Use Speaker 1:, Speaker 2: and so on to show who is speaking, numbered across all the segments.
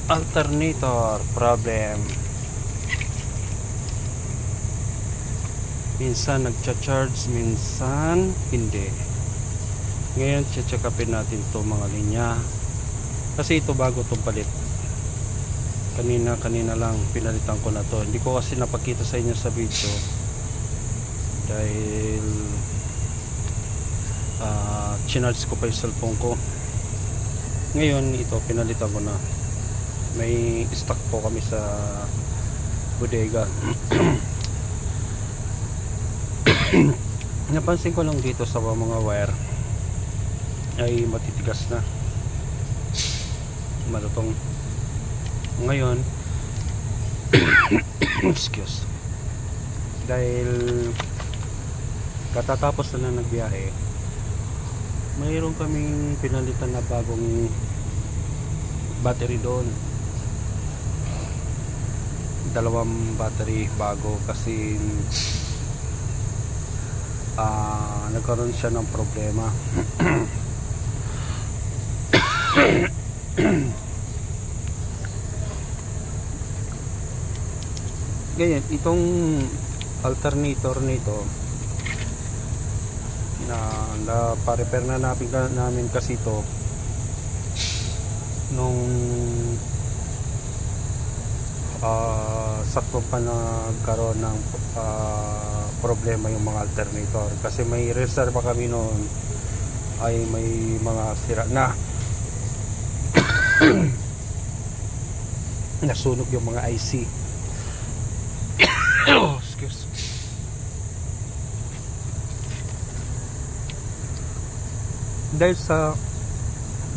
Speaker 1: Alternator problem. Minsan nagcha-charge, minsan hindi. Ngayon check-upin natin to mga linya, kasi ito bago itong palit. Kanina lang pinalitan ko na to. Hindi ko kasi napakita sa inyo sa video dahil chinarge ko pa yung cellphone ko. Ngayon ito pinalitan ko na. May stock po kami sa bodega. Napansin ko lang dito sa mga wire ay matitigas na, malutong. Ngayon excuse, dahil katatapos na nagbiyahe, mayroon kaming pinalitan na bagong battery doon. Dalawang battery bago kasi nagkaroon siya ng problema. Ganyan, itong alternator nito na pa-repair na namin kasi ito nung sakto pa nagkaroon ng problema yung mga alternator, kasi may reserve pa kami noon ay may mga sira na. Nasunog yung mga IC. Excuse. Dahil sa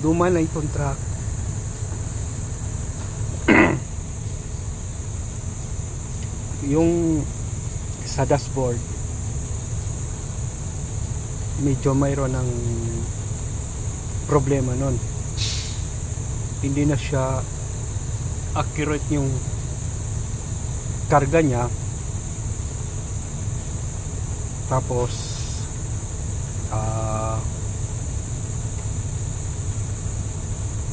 Speaker 1: luma na itong truck, yung sa dashboard medyo mayroon ng problema nun. Hindi na siya accurate yung karga niya. Tapos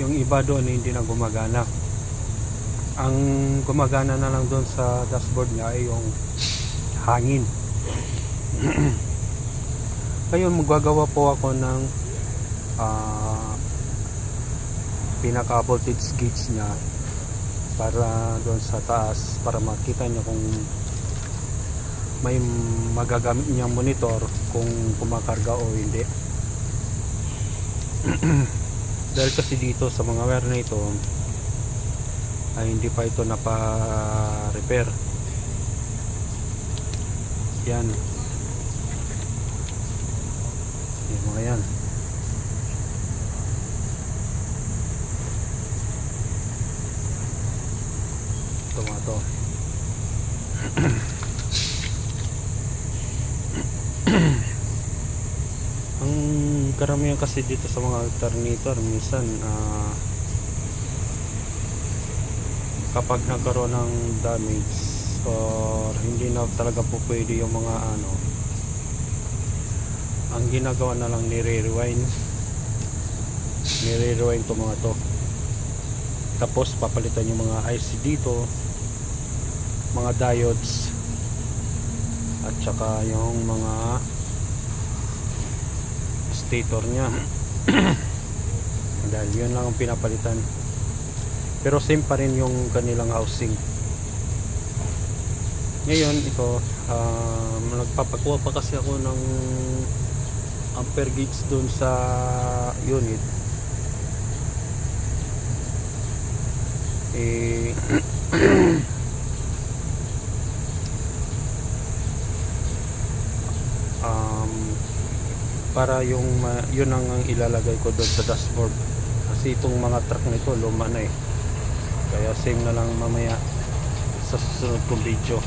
Speaker 1: yung iba doon hindi na gumagana. Ang gumagana na lang doon sa dashboard niya ay yung hangin. Ngayon magagawa po ako ng pinaka voltage gauge niya para doon sa taas, para makita niyo kung may magagamit niyang monitor kung kumakarga o hindi. Dahil kasi dito sa mga wire na ito ay hindi pa ito napa-repair. Yan. Yan mga yan. Tomato. Ang karamihan kasi dito sa mga alternator, minsan kapag nagkaroon ng damage or hindi na talaga po pwede yung mga ang ginagawa na lang nire-rewind to mga to, tapos papalitan yung mga IC dito, mga diodes at saka yung mga stator nya. Dahil yun lang ang pinapalitan, pero same pa rin yung kanilang housing. Ngayon ito nagpapakuha pa kasi ako ng ampere gauge dun sa unit. Para yung yun ang ilalagay ko doon sa dashboard, kasi itong mga truck nito luma na kaya same na lang mamaya sa susunod kong video.